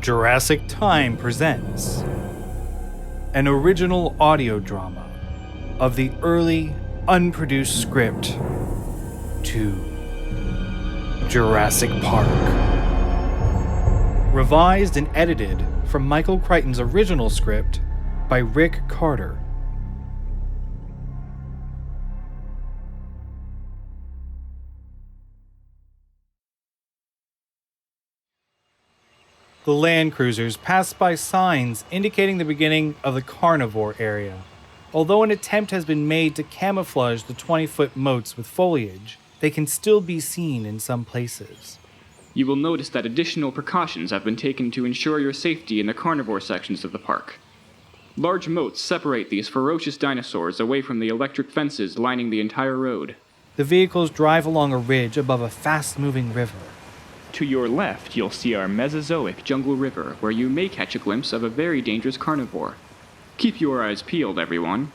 Jurassic Time presents an original audio drama of the early, unproduced script to Jurassic Park. Revised and edited from Michael Crichton's original script by Rick Carter. The land cruisers passed by signs indicating the beginning of the carnivore area. Although an attempt has been made to camouflage the 20-foot moats with foliage, they can still be seen in some places. You will notice that additional precautions have been taken to ensure your safety in the carnivore sections of the park. Large moats separate these ferocious dinosaurs away from the electric fences lining the entire road. The vehicles drive along a ridge above a fast-moving river. To your left, you'll see our Mesozoic jungle river, where you may catch a glimpse of a very dangerous carnivore. Keep your eyes peeled, everyone.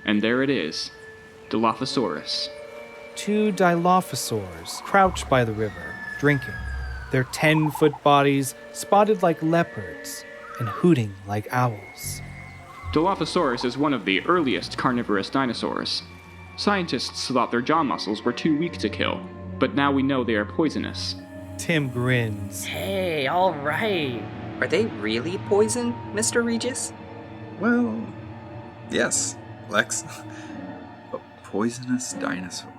And there it is, Dilophosaurus. 2 Dilophosaurs crouch by the river, drinking, their 10-foot bodies spotted like leopards and hooting like owls. Dilophosaurus is one of the earliest carnivorous dinosaurs. Scientists thought their jaw muscles were too weak to kill, but now we know they are poisonous. Tim grins. Hey, all right. Are they really poison, Mr. Regis? Well, yes, Lex. A poisonous dinosaur.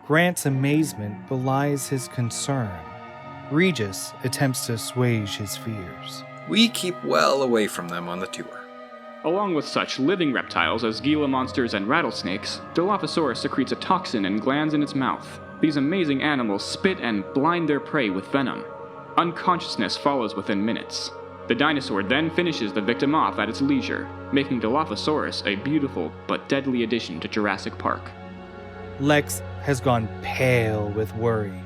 Grant's amazement belies his concern. Regis attempts to assuage his fears. We keep well away from them on the tour. Along with such living reptiles as Gila monsters and rattlesnakes, Dilophosaurus secretes a toxin and glands in its mouth. These amazing animals spit and blind their prey with venom. Unconsciousness follows within minutes. The dinosaur then finishes the victim off at its leisure, making Dilophosaurus a beautiful but deadly addition to Jurassic Park. Lex has gone pale with worry.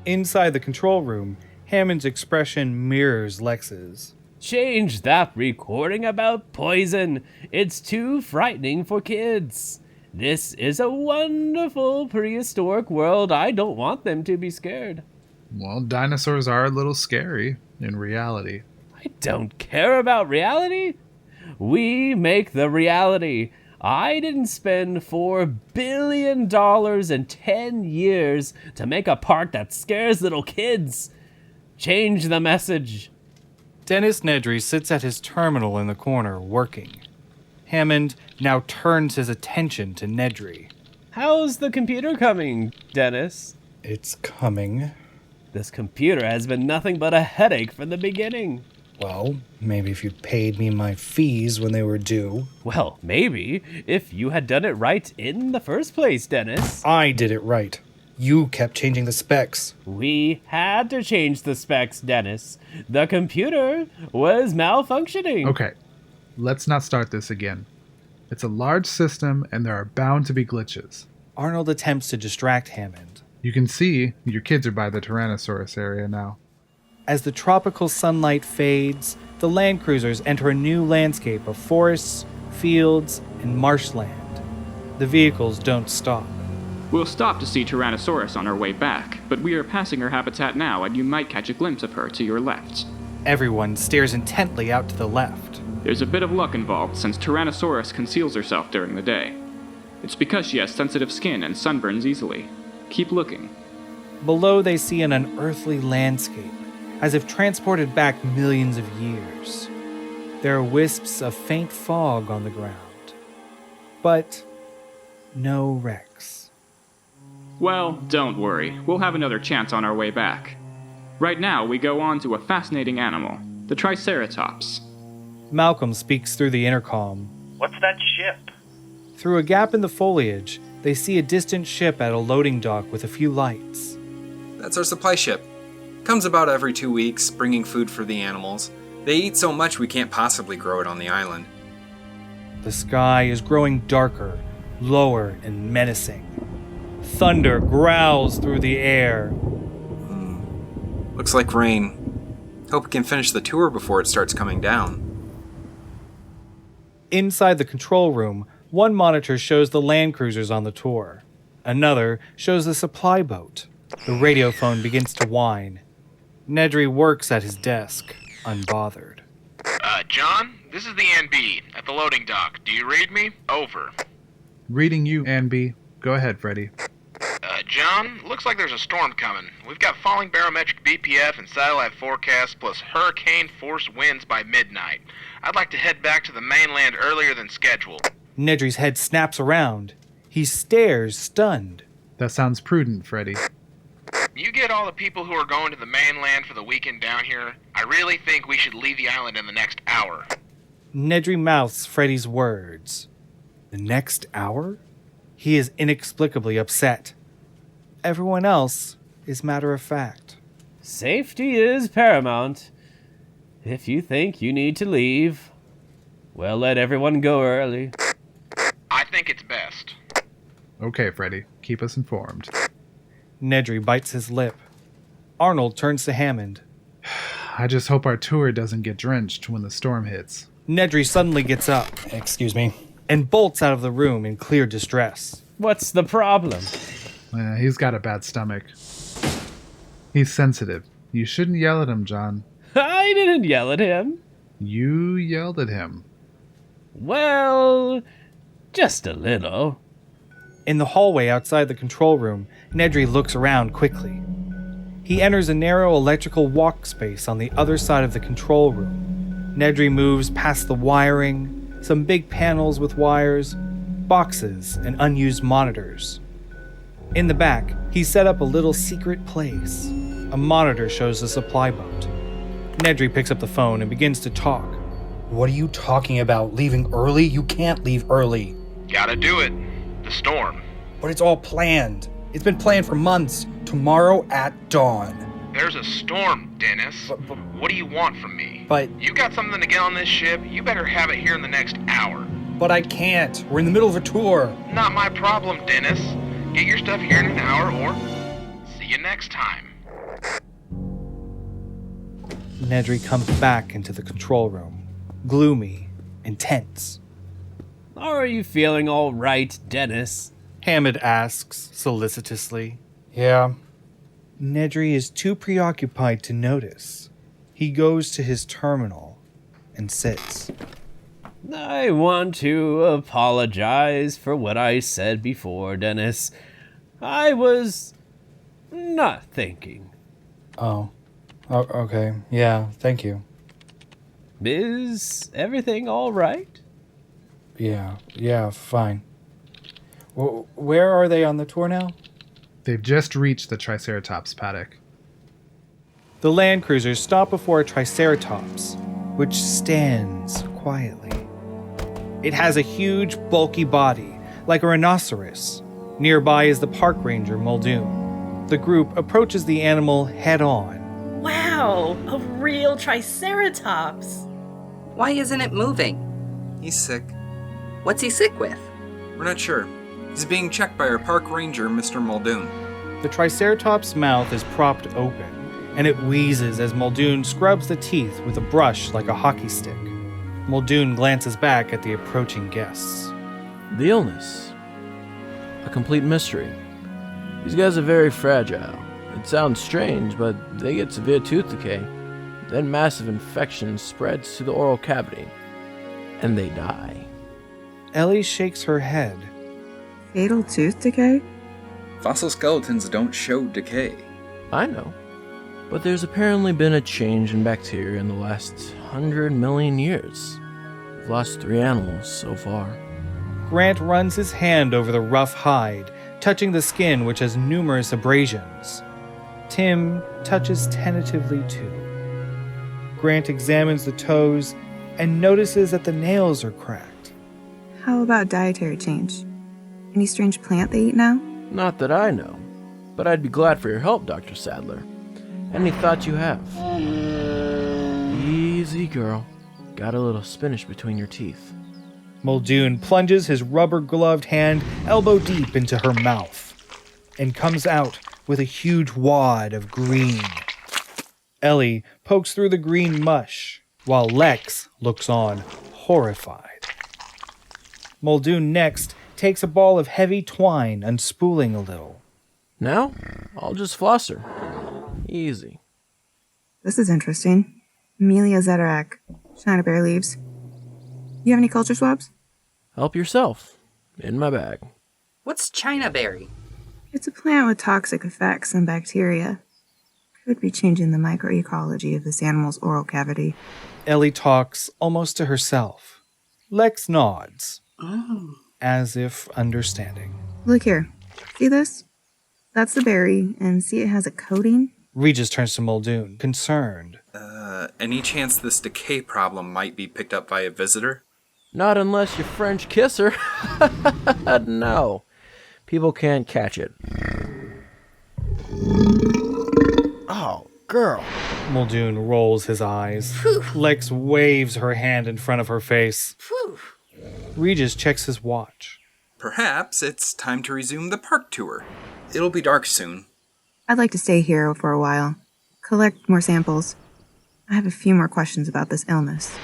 Inside the control room, Hammond's expression mirrors Lex's. Change that recording about poison. It's too frightening for kids. This is a wonderful prehistoric world. I don't want them to be scared. Well, dinosaurs are a little scary in reality. I don't care about reality. We make the reality. I didn't spend $4 billion in 10 years to make a park that scares little kids. Change the message. Dennis Nedry sits at his terminal in the corner, working. Hammond now turns his attention to Nedry. How's the computer coming, Dennis? It's coming. This computer has been nothing but a headache from the beginning. Well, maybe if you paid me my fees when they were due. Well, maybe, if you had done it right in the first place, Dennis. I did it right. You kept changing the specs. We had to change the specs, Dennis. The computer was malfunctioning. Okay, let's not start this again. It's a large system and there are bound to be glitches. Arnold attempts to distract Hammond. You can see your kids are by the Tyrannosaurus area now. As the tropical sunlight fades, the land cruisers enter a new landscape of forests, fields, and marshland. The vehicles don't stop. We'll stop to see Tyrannosaurus on our way back, but we are passing her habitat now and you might catch a glimpse of her to your left. Everyone stares intently out to the left. There's a bit of luck involved since Tyrannosaurus conceals herself during the day. It's because she has sensitive skin and sunburns easily. Keep looking. Below they see an unearthly landscape, as if transported back millions of years. There are wisps of faint fog on the ground, but no wrecks. Well, don't worry. We'll have another chance on our way back. Right now, we go on to a fascinating animal, the Triceratops. Malcolm speaks through the intercom. What's that ship? Through a gap in the foliage, they see a distant ship at a loading dock with a few lights. That's our supply ship. Comes about every 2 weeks, bringing food for the animals. They eat so much we can't possibly grow it on the island. The sky is growing darker, lower, and menacing. Thunder growls through the air. Looks like rain. Hope we can finish the tour before it starts coming down. Inside the control room, one monitor shows the land cruisers on the tour. Another shows the supply boat. The radio phone begins to whine. Nedry works at his desk, unbothered. John, this is the NB at the loading dock. Do you read me? Over. Reading you, Anby. Go ahead, Freddy. John, looks like there's a storm coming. We've got falling barometric BPF and satellite forecasts plus hurricane-force winds by midnight. I'd like to head back to the mainland earlier than scheduled. Nedry's head snaps around. He stares, stunned. That sounds prudent, Freddy. You get all the people who are going to the mainland for the weekend down here. I really think we should leave the island in the next hour. Nedry mouths Freddy's words. The next hour? He is inexplicably upset. Everyone else is matter of fact. Safety is paramount. If you think you need to leave, well, let everyone go early. I think it's best. Okay, Freddy. Keep us informed. Nedry bites his lip. Arnold turns to Hammond. I just hope our tour doesn't get drenched when the storm hits. Nedry suddenly gets up, excuse me, and bolts out of the room in clear distress. What's the problem? He's got a bad stomach. He's sensitive. You shouldn't yell at him, John. I didn't yell at him. You yelled at him. Well, just a little. In the hallway outside the control room, Nedry looks around quickly. He enters a narrow electrical walk space on the other side of the control room. Nedry moves past the wiring, some big panels with wires, boxes, and unused monitors. In the back, he set up a little secret place. A monitor shows the supply boat. Nedry picks up the phone and begins to talk. What are you talking about? Leaving early? You can't leave early. Gotta do it. The storm. But it's all planned. It's been planned for months. Tomorrow at dawn. There's a storm, Dennis. What do you want from me? But You got something to get on this ship? You better have it here in the next hour. I can't. We're in the middle of a tour. Not my problem, Dennis. Get your stuff here in an hour or see you next time. Nedry comes back into the control room, gloomy and tense. Are you feeling all right, Dennis? Hammond asks solicitously. Yeah. Nedry is too preoccupied to notice. He goes to his terminal and sits. I want to apologize for what I said before, Dennis. I was not thinking. Oh, okay. Yeah, thank you. Is everything all right? Yeah, fine. Where are they on the tour now? They've just reached the Triceratops paddock. The land cruisers stop before a Triceratops, which stands quietly. It has a huge, bulky body, like a rhinoceros. Nearby is the park ranger, Muldoon. The group approaches the animal head-on. Wow, a real Triceratops. Why isn't it moving? He's sick. What's he sick with? We're not sure. He's being checked by our park ranger, Mr. Muldoon. The Triceratops' mouth is propped open, and it wheezes as Muldoon scrubs the teeth with a brush like a hockey stick. Muldoon glances back at the approaching guests. The illness. A complete mystery. These guys are very fragile. It sounds strange, but they get severe tooth decay. Then massive infection spreads to the oral cavity, and they die. Ellie shakes her head. Fatal tooth decay? Fossil skeletons don't show decay. I know. But there's apparently been a change in bacteria in the last 100 million years. We've lost 3 animals so far. Grant runs his hand over the rough hide, touching the skin which has numerous abrasions. Tim touches tentatively too. Grant examines the toes and notices that the nails are cracked. How about dietary change? Any strange plant they eat now? Not that I know, but I'd be glad for your help, Dr. Sadler. Any thoughts you have? Easy, girl. Got a little spinach between your teeth. Muldoon plunges his rubber-gloved hand elbow deep into her mouth and comes out with a huge wad of green. Ellie pokes through the green mush, while Lex looks on, horrified. Muldoon next takes a ball of heavy twine, unspooling a little. Now, I'll just floss her. Easy. This is interesting. Amelia Zeterak, China bear leaves. You have any culture swabs? Help yourself. In my bag. What's China berry? It's a plant with toxic effects on bacteria. Could be changing the microecology of this animal's oral cavity. Ellie talks almost to herself. Lex nods, as if understanding. Look here. See this? That's the berry, and see it has a coating? Regis turns to Muldoon, concerned. Any chance this decay problem might be picked up by a visitor? Not unless you French kiss her. No. People can't catch it. Oh, girl. Muldoon rolls his eyes. Lex waves her hand in front of her face. Regis checks his watch. Perhaps it's time to resume the park tour. It'll be dark soon. I'd like to stay here for a while. Collect more samples. I have a few more questions about this illness.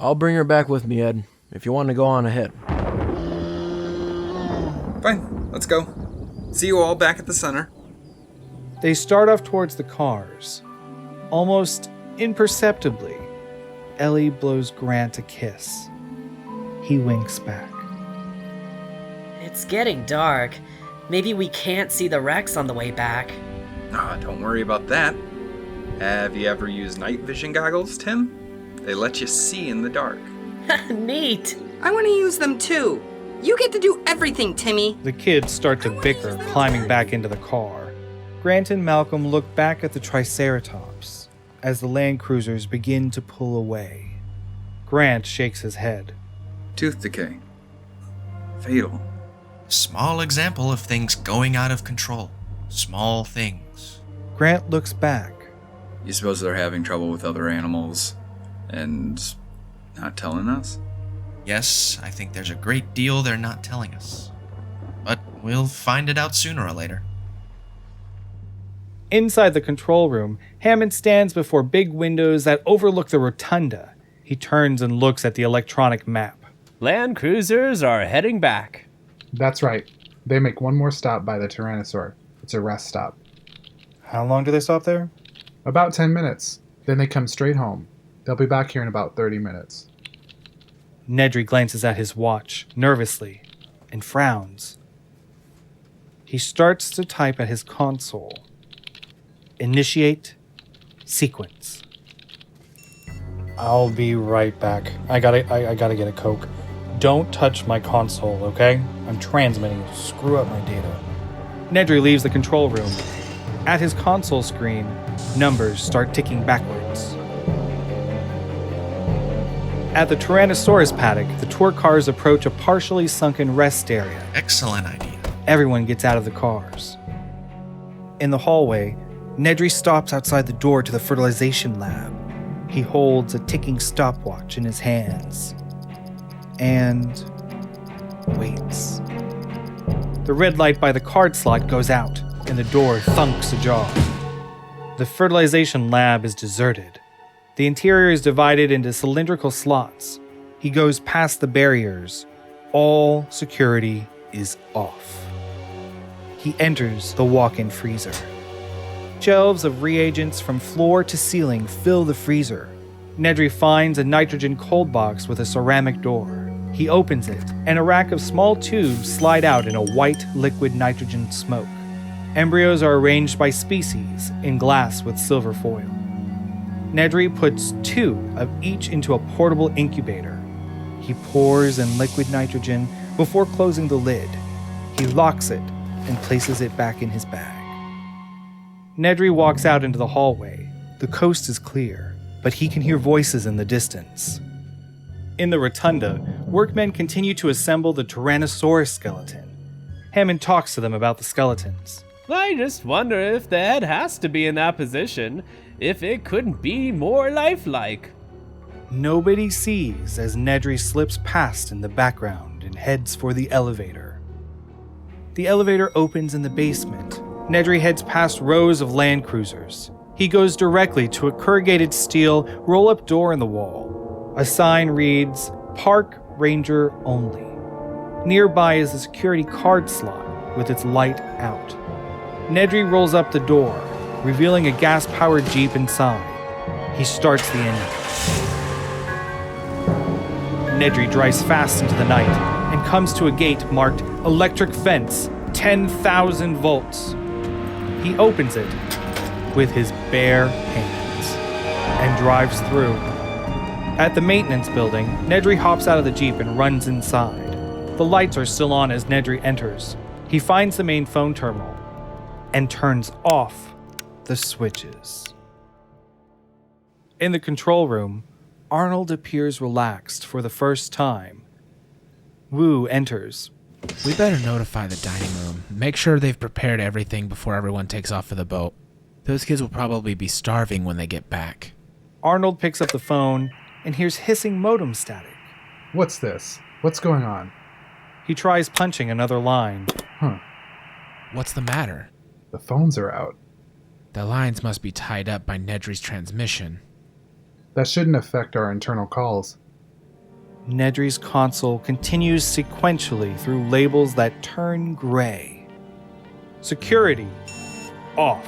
I'll bring her back with me, Ed, if you want to go on ahead. Fine, let's go. See you all back at the center. They start off towards the cars. Almost imperceptibly, Ellie blows Grant a kiss. He winks back. It's getting dark. Maybe we can't see the wrecks on the way back. Don't worry about that. Have you ever used night vision goggles, Tim? They let you see in the dark. Neat. I want to use them too. You get to do everything, Timmy. The kids start to bicker, climbing back into the car. Grant and Malcolm look back at the Triceratops as the Land Cruisers begin to pull away. Grant shakes his head. Tooth decay. Fatal. Small example of things going out of control. Small things. Grant looks back. You suppose they're having trouble with other animals and not telling us? Yes, I think there's a great deal they're not telling us. But we'll find it out sooner or later. Inside the control room, Hammond stands before big windows that overlook the rotunda. He turns and looks at the electronic map. Land cruisers are heading back. That's right. They make one more stop by the Tyrannosaur. It's a rest stop. How long do they stop there? About 10 minutes. Then they come straight home. They'll be back here in about 30 minutes. Nedry glances at his watch, nervously, and frowns. He starts to type at his console. Initiate sequence. I'll be right back. I gotta get a Coke. Don't touch my console, okay? I'm transmitting. Screw up my data. Nedry leaves the control room. At his console screen, numbers start ticking backwards. At the Tyrannosaurus paddock, the tour cars approach a partially sunken rest area. Excellent idea. Everyone gets out of the cars. In the hallway, Nedry stops outside the door to the fertilization lab. He holds a ticking stopwatch in his hands. And waits. The red light by the card slot goes out, and the door thunks ajar. The fertilization lab is deserted. The interior is divided into cylindrical slots. He goes past the barriers. All security is off. He enters the walk-in freezer. Shelves of reagents from floor to ceiling fill the freezer. Nedry finds a nitrogen cold box with a ceramic door. He opens it, and a rack of small tubes slide out in a white liquid nitrogen smoke. Embryos are arranged by species in glass with silver foil. Nedry puts 2 of each into a portable incubator. He pours in liquid nitrogen before closing the lid. He locks it and places it back in his bag. Nedry walks out into the hallway. The coast is clear, but he can hear voices in the distance. In the rotunda, workmen continue to assemble the Tyrannosaurus skeleton. Hammond talks to them about the skeletons. I just wonder if the head has to be in that position, if it couldn't be more lifelike. Nobody sees as Nedry slips past in the background and heads for the elevator. The elevator opens in the basement. Nedry heads past rows of land cruisers. He goes directly to a corrugated steel roll-up door in the wall. A sign reads, Park Ranger Only. Nearby is a security card slot with its light out. Nedry rolls up the door, revealing a gas-powered Jeep inside. He starts the engine. Nedry drives fast into the night and comes to a gate marked Electric Fence, 10,000 volts. He opens it with his bare hands and drives through. At the maintenance building, Nedry hops out of the Jeep and runs inside. The lights are still on as Nedry enters. He finds the main phone terminal and turns off the switches. In the control room, Arnold appears relaxed for the first time. Wu enters. We better notify the dining room. Make sure they've prepared everything before everyone takes off for the boat. Those kids will probably be starving when they get back. Arnold picks up the phone and hears hissing modem static. What's this? What's going on? He tries punching another line. What's the matter? The phones are out. The lines must be tied up by Nedry's transmission. That shouldn't affect our internal calls. Nedry's console continues sequentially through labels that turn gray. Security, off.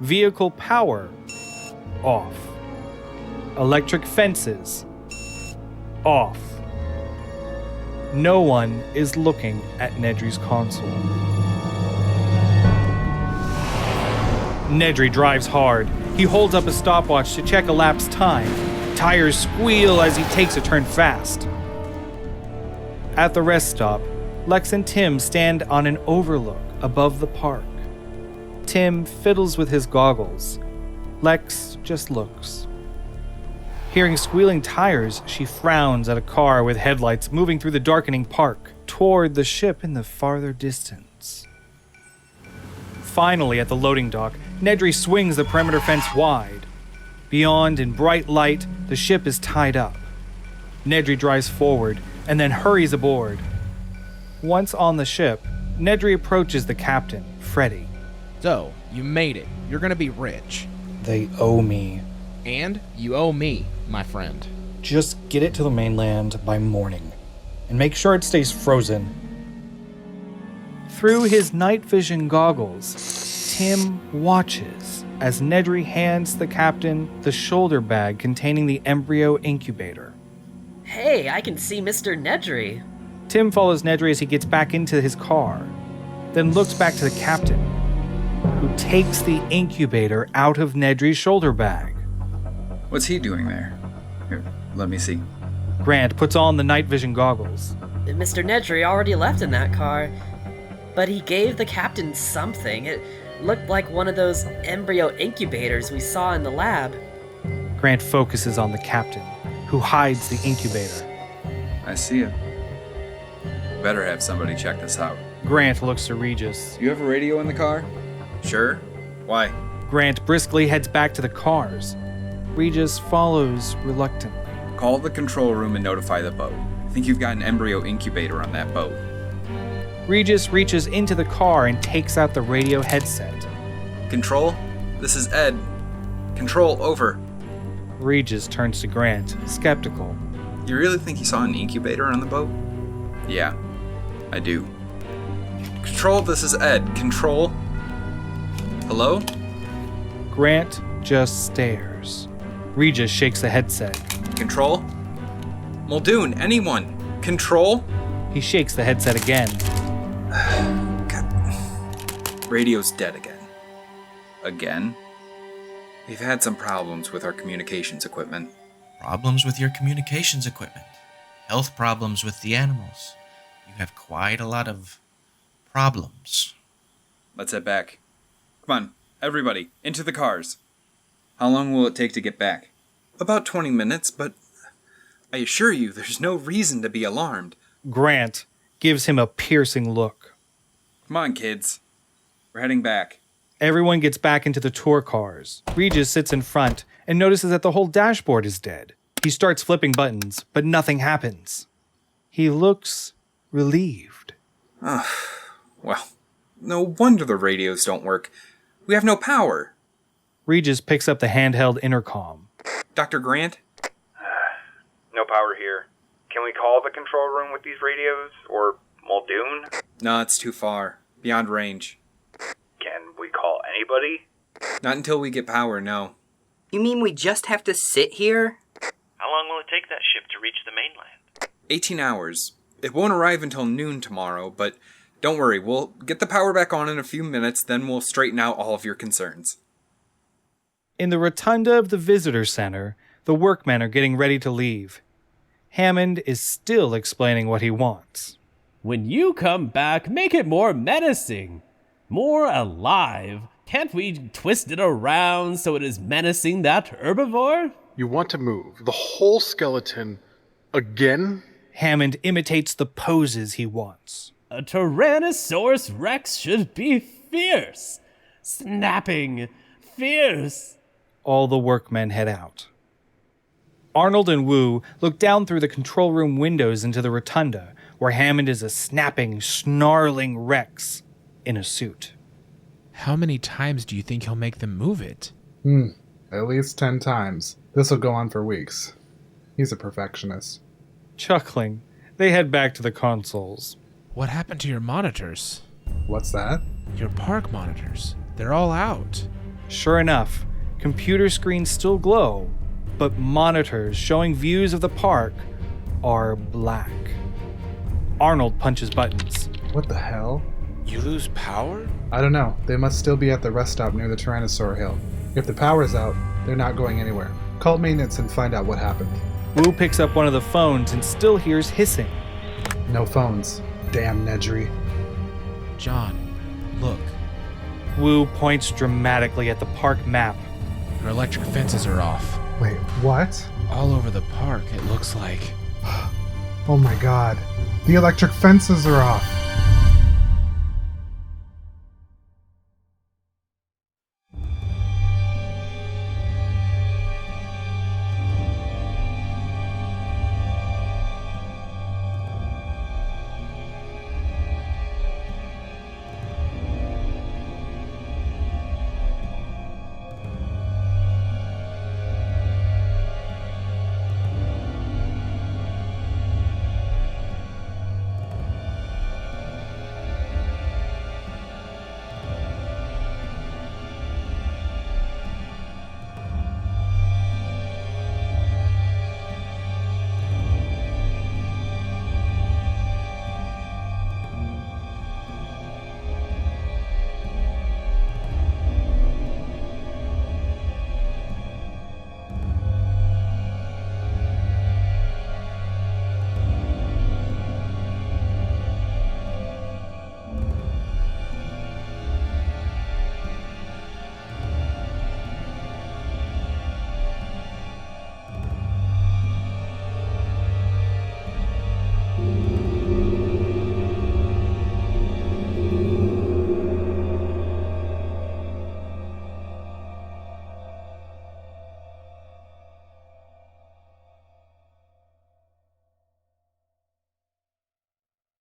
Vehicle power, off. Electric fences, off. No one is looking at Nedry's console. Nedry drives hard. He holds up a stopwatch to check elapsed time. Tires squeal as he takes a turn fast. At the rest stop, Lex and Tim stand on an overlook above the park. Tim fiddles with his goggles. Lex just looks. Hearing squealing tires, she frowns at a car with headlights moving through the darkening park toward the ship in the farther distance. Finally, at the loading dock, Nedry swings the perimeter fence wide. Beyond, in bright light, the ship is tied up. Nedry drives forward and then hurries aboard. Once on the ship, Nedry approaches the captain, Freddy. So, you made it. You're gonna be rich. They owe me. And you owe me, my friend. Just get it to the mainland by morning. And make sure it stays frozen. Through his night vision goggles, Tim watches as Nedry hands the captain the shoulder bag containing the embryo incubator. Hey, I can see Mr. Nedry. Tim follows Nedry as he gets back into his car, then looks back to the captain, who takes the incubator out of Nedry's shoulder bag. What's he doing there? Here, let me see. Grant puts on the night vision goggles. Mr. Nedry already left in that car, but he gave the captain something. It looked like one of those embryo incubators we saw in the lab. Grant focuses on the captain, who hides the incubator. I see it. Better have somebody check this out. Grant looks to Regis. You have a radio in the car? Sure. Why? Grant briskly heads back to the cars. Regis follows reluctantly. Call the control room and notify the boat. I think you've got an embryo incubator on that boat. Regis reaches into the car and takes out the radio headset. Control? This is Ed. Control, over. Regis turns to Grant, skeptical. You really think you saw an incubator on the boat? Yeah, I do. Control, this is Ed. Control? Hello? Grant just stares. Regis shakes the headset. Control? Muldoon, anyone? Control? He shakes the headset again. God. Radio's dead again. Again? We've had some problems with our communications equipment. Problems with your communications equipment. Health problems with the animals. You have quite a lot of problems. Let's head back. Come on, everybody, into the cars. How long will it take to get back? About 20 minutes, but I assure you there's no reason to be alarmed. Grant gives him a piercing look. Come on, kids. We're heading back. Everyone gets back into the tour cars. Regis sits in front and notices that the whole dashboard is dead. He starts flipping buttons, but nothing happens. He looks relieved. Well, no wonder the radios don't work. We have no power. Regis picks up the handheld intercom. Dr. Grant? No power here. Can we call the control room with these radios? Or Muldoon? No, it's too far. Beyond range. Can we call anybody? Not until we get power, no. You mean we just have to sit here? How long will it take that ship to reach the mainland? 18 hours. It won't arrive until noon tomorrow, but don't worry, we'll get the power back on in a few minutes, then we'll straighten out all of your concerns. In the rotunda of the visitor center, the workmen are getting ready to leave. Hammond is still explaining what he wants. When you come back, make it more menacing, more alive. Can't we twist it around so it is menacing that herbivore? You want to move the whole skeleton again? Hammond imitates the poses he wants. A Tyrannosaurus Rex should be fierce, snapping, fierce. All the workmen head out. Arnold and Wu look down through the control room windows into the rotunda, where Hammond is a snapping, snarling Rex in a suit. How many times do you think he'll make them move it? At least 10 times. This'll go on for weeks. He's a perfectionist. Chuckling, they head back to the consoles. What happened to your monitors? What's that? Your park monitors. They're all out. Sure enough, computer screens still glow, but monitors showing views of the park are black. Arnold punches buttons. What the hell? You lose power? I don't know. They must still be at the rest stop near the Tyrannosaur Hill. If the power's out, they're not going anywhere. Call maintenance and find out what happened. Wu picks up one of the phones and still hears hissing. No phones. Damn Nedry. John, look. Wu points dramatically at the park map. Your electric fences are off. Wait, what? All over the park, it looks like. Oh my god. The electric fences are off.